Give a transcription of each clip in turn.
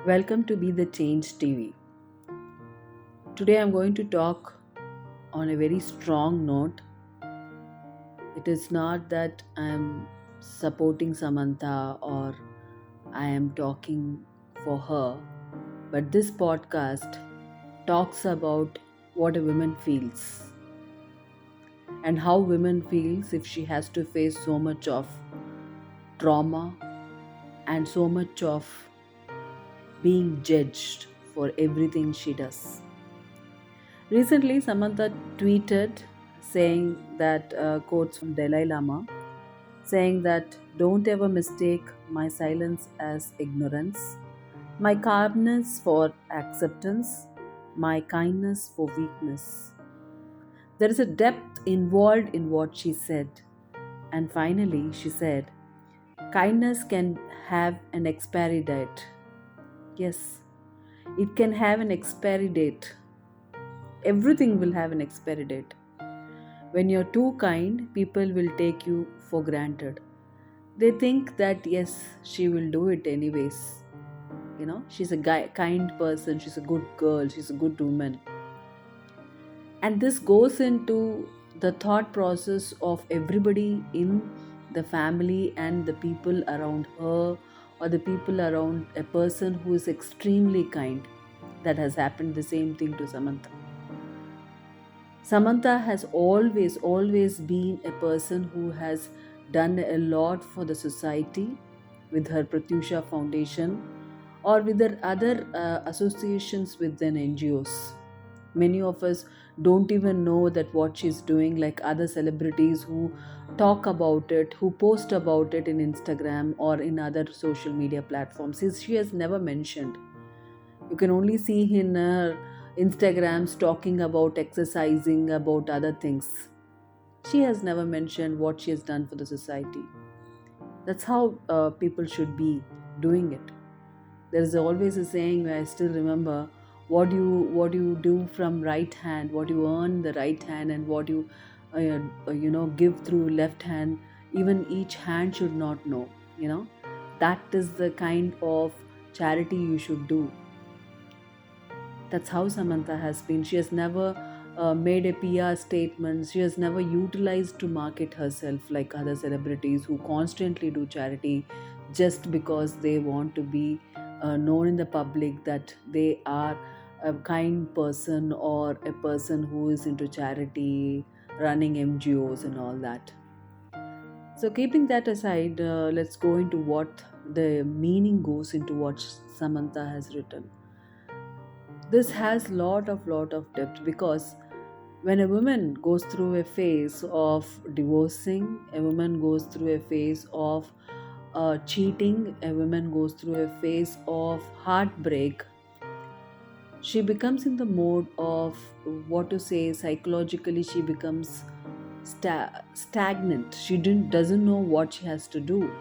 Welcome to Be the Change TV. Today I'm going to talk on a very strong note. It is not that I'm supporting Samantha or I am talking for her, but this podcast talks about what a woman feels and how women feels if she has to face so much of trauma and so much of being judged for everything she does. Recently, Samantha tweeted saying that quotes from Dalai Lama saying that don't ever mistake my silence as ignorance, my calmness for acceptance, my kindness for weakness. There is a depth involved in what she said. And finally, she said, kindness can have an expiry date. Yes, it can have an expiry date. Everything will have an expiry date. When you're too kind, people will take you for granted. They think that yes, she will do it anyways. She's a kind person, she's a good girl, she's a good woman. And this goes into the thought process of everybody in the family and the people around her or the people around a person who is extremely kind. That has happened the same thing to Samantha. Samantha has always been a person who has done a lot for the society with her Pratyusha Foundation or with her other associations with the NGOs. Many of us don't even know that what she's doing, like other celebrities who talk about it, who post about it in Instagram or in other social media platforms. She has never mentioned. You can only see in her Instagrams talking about exercising, about other things. She has never mentioned what she has done for the society. That's how people should be doing it. There is always a saying I still remember: what you do from right hand, what you earn the right hand, and what you give through left hand. Even each hand should not know. That is the kind of charity you should do. That's how Samantha has been. She has never made a PR statement. She has never utilized to market herself like other celebrities who constantly do charity just because they want to be known in the public that they are a kind person or a person who is into charity, running NGOs and all that. So keeping that aside, let's go into what the meaning goes into what Samantha has written. This has lot of depth because when a woman goes through a phase of divorcing, a woman goes through a phase of cheating, a woman goes through a phase of heartbreak, she becomes in the mode of what to say, psychologically she becomes stagnant. She doesn't know what she has to do.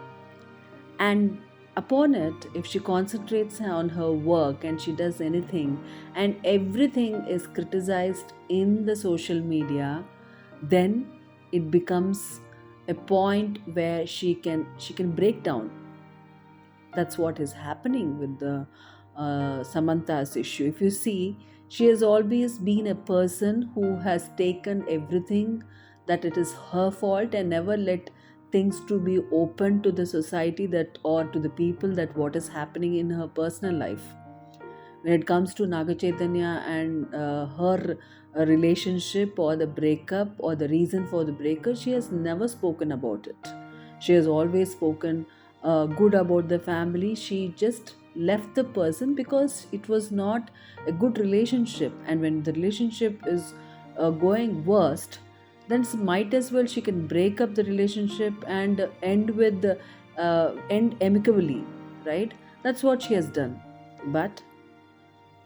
And upon it, if she concentrates on her work and she does anything and everything is criticized in the social media, then it becomes a point where she can break down. That's what is happening with the Samantha's issue. If you see, she has always been a person who has taken everything that it is her fault and never let things to be open to the society that or to the people that what is happening in her personal life. When it comes to Naga Chaitanya and her relationship or the breakup or the reason for the breakup, she has never spoken about it. She has always spoken good about the family. She just left the person because it was not a good relationship, and when the relationship is going worst, then might as well she can break up the relationship and end amicably, right? That's what she has done. But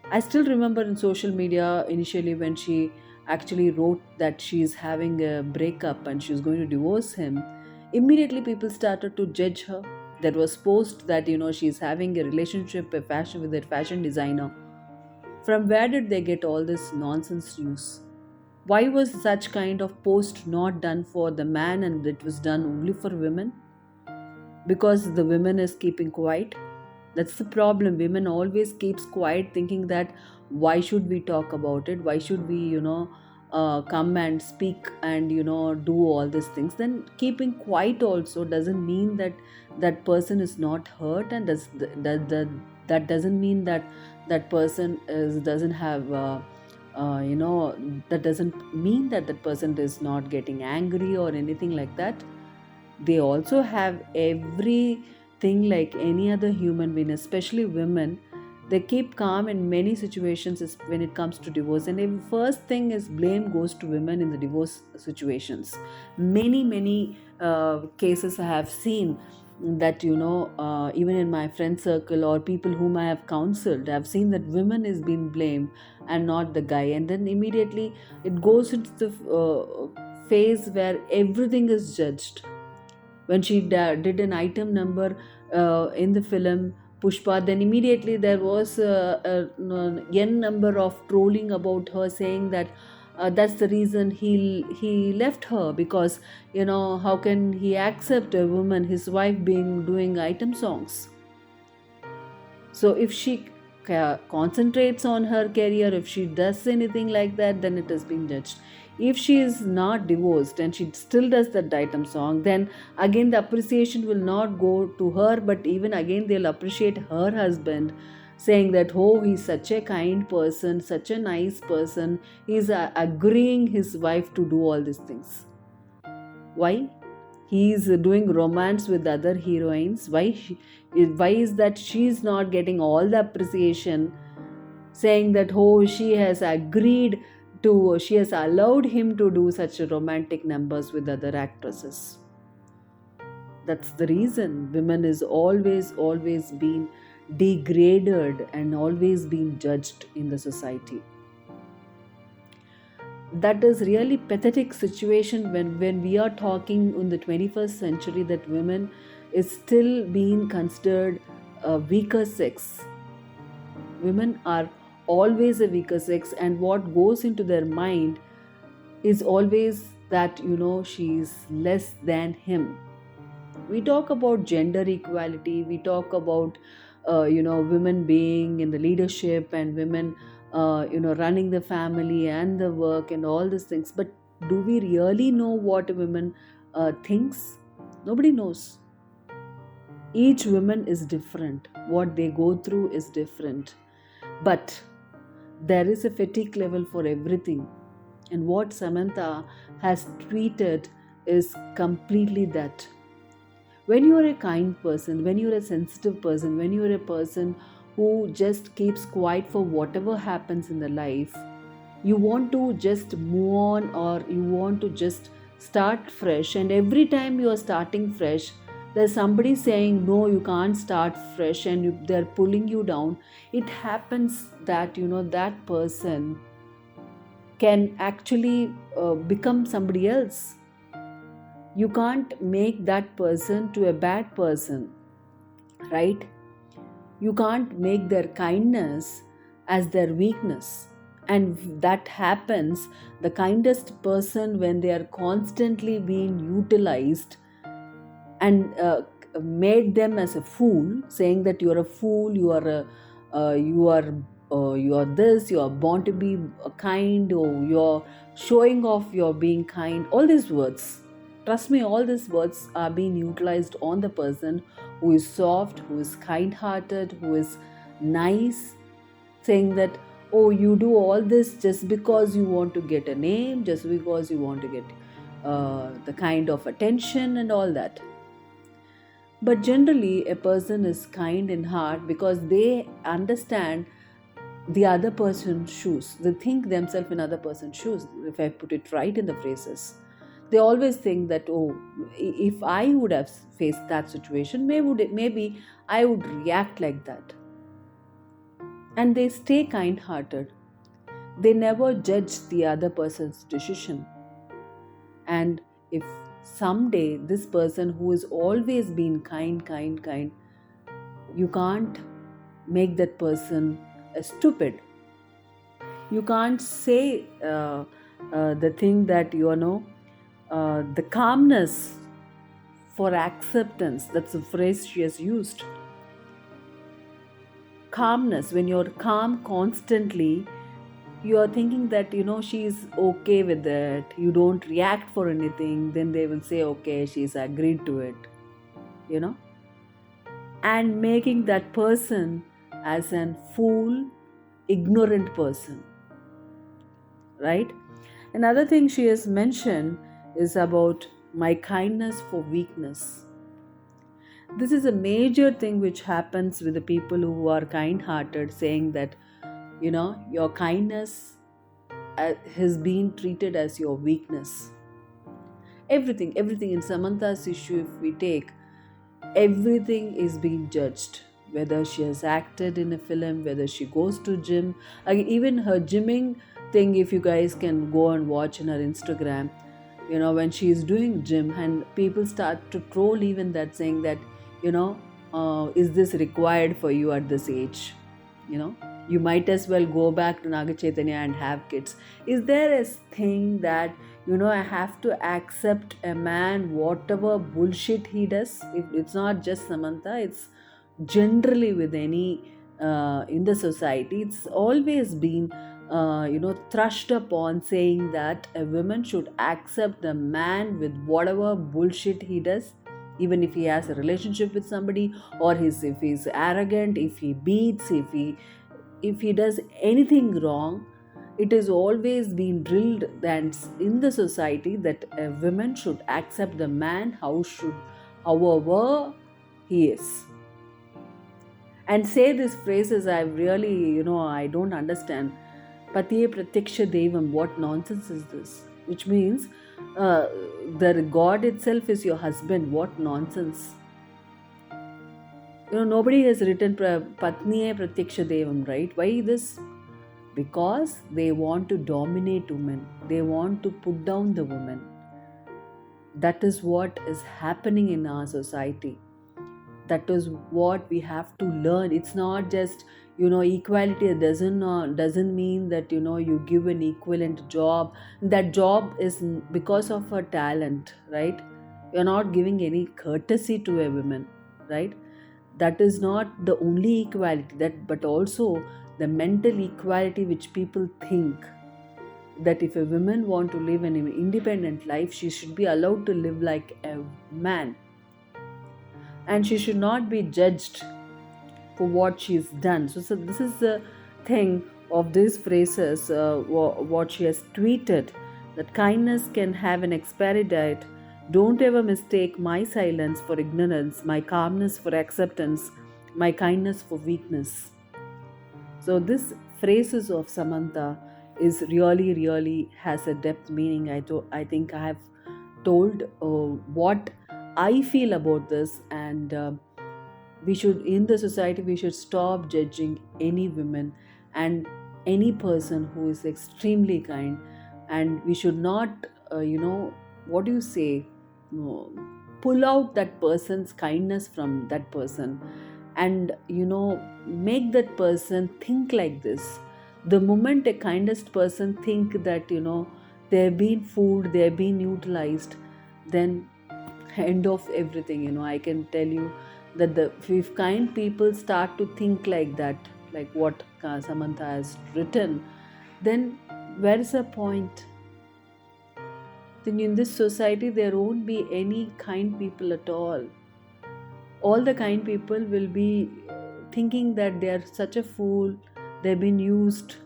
I still remember in social media initially when she actually wrote that she is having a breakup and she is going to divorce him. Immediately people started to judge her. There was post that she's having a relationship, a fashion with a fashion designer. From where did they get all this nonsense news? Why was such kind of post not done for the man and it was done only for women? Because the women is keeping quiet. That's the problem. Women always keeps quiet, thinking that why should we talk about it? Why should we, come and speak and do all these things? Then keeping quiet also doesn't mean that that person is not hurt, and that doesn't mean that that person is doesn't have. That doesn't mean that that person is not getting angry or anything like that. They also have everything like any other human being, especially women. They keep calm in many situations when it comes to divorce, and the first thing is blame goes to women in the divorce situations. Many cases I have seen that even in my friend circle or people whom I have counseled, I've seen that women is being blamed and not the guy, and then immediately it goes into the phase where everything is judged. When she did an item number in the film Pushpa, then immediately there was a n number of trolling about her, saying that that's the reason he left her, because how can he accept a woman, his wife, being doing item songs? So if she concentrates on her career, if she does anything like that, then it has been judged. If she is not divorced and she still does that item song, then again the appreciation will not go to her, but even again they'll appreciate her husband, saying that, oh, he's such a kind person, such a nice person, he's agreeing his wife to do all these things. Why? He is doing romance with other heroines. Why is that she's not getting all the appreciation, saying that, oh, she has allowed him to do such romantic numbers with other actresses? That's the reason women is always been degraded and always been judged in the society. That is really pathetic situation when we are talking in the 21st century, that women is still being considered a weaker sex. Women are always a weaker sex, and what goes into their mind is always that she is less than him. We talk about gender equality, we talk about women being in the leadership, and women running the family and the work and all these things, but do we really know what a woman thinks? Nobody knows. Each woman is different, what they go through is different, but there is a fatigue level for everything. And what Samantha has tweeted is completely that. When you are a kind person, when you are a sensitive person, when you are a person who just keeps quiet for whatever happens in the life, you want to just move on, or you want to just start fresh, and every time you are starting fresh, there's somebody saying, no, you can't start fresh, and they're pulling you down. It happens that that person can actually become somebody else. You can't make that person to a bad person, right? You can't make their kindness as their weakness. And that happens, the kindest person, when they are constantly being utilized and made them as a fool, saying that you are a fool, you are this, you are born to be kind, or you're showing off you're being kind. All these words, trust me, all these words are being utilized on the person who is soft, who is kind-hearted, who is nice, saying that, oh, you do all this just because you want to get a name, just because you want to get the kind of attention and all that. But generally, a person is kind in heart because they understand the other person's shoes. They think themselves in other person's shoes, if I put it right in the phrases. They always think that, oh, if I would have faced that situation, maybe I would react like that. And they stay kind-hearted. They never judge the other person's decision. And if someday this person who has always been kind, you can't make that person stupid. You can't say the thing that the calmness for acceptance. That's the phrase she has used. calmness, when you're calm constantly, you are thinking that she's okay with it, you don't react for anything, then they will say okay, she's agreed to it, you know and making that person as an fool, ignorant person, right? Another thing she has mentioned is about my kindness for weakness. This is a major thing which happens with the people who are kind hearted, saying that your kindness has been treated as your weakness. Everything in Samantha's issue, if we take, everything is being judged, whether she has acted in a film, whether she goes to gym. Even her gymming thing, if you guys can go and watch in her Instagram, when she is doing gym and people start to troll even that, saying that you know is this required for you at this age, you know you might as well go back to Naga Chaitanya and have kids. Is there a thing that I have to accept a man whatever bullshit he does? It's not just Samantha, it's generally with any in the society. It's always been thrust upon, saying that a woman should accept a man with whatever bullshit he does, even if he has a relationship with somebody, or if he's arrogant, if he beats, if he does anything wrong. It is always been drilled that in the society that a woman should accept the man however he is, and say these phrases. I really, I don't understand. Patiye pratyaksha devam, what nonsense is this? Which means the God itself is your husband. What nonsense. Nobody has written patniye pratyaksha devam, right? Why this? Because they want to dominate women, they want to put down the woman. That is what is happening in our society. That is what we have to learn. It's not just equality. Doesn't mean that you give an equivalent job. That job is because of her talent, right? You're not giving any courtesy to a woman, right? That is not the only equality, but also the mental equality which people think that if a woman want to live an independent life, she should be allowed to live like a man, and she should not be judged for what she's done. So this is the thing of these phrases, what she has tweeted, that kindness can have an expiry date. Don't ever mistake my silence for ignorance, my calmness for acceptance, my kindness for weakness. So this phrases of Samantha is really has a depth meaning. I think I have told what I feel about this, and we should, in the society, we should stop judging any woman and any person who is extremely kind, and we should not what do you say, pull out that person's kindness from that person, and make that person think like this. The moment a kindest person think that they've been fooled, they've been utilized, then end of everything. I can tell you that if kind people start to think like that, like what Samantha has written, then where is the point? Then in this society there won't be any kind people at all. All the kind people will be thinking that they are such a fool, they've been used,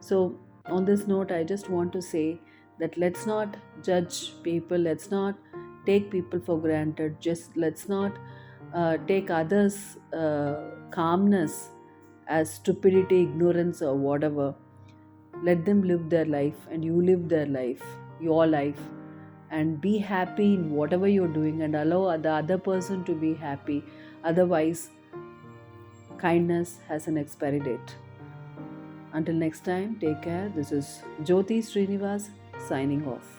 So on this note, I just want to say that let's not judge people, let's not take people for granted, just let's not take others' calmness as stupidity, ignorance, or whatever. Let them live their life, and you live your life, and be happy in whatever you're doing, and allow the other person to be happy. Otherwise, kindness has an expiry date. Until next time, take care. This is Jyoti Srinivas signing off.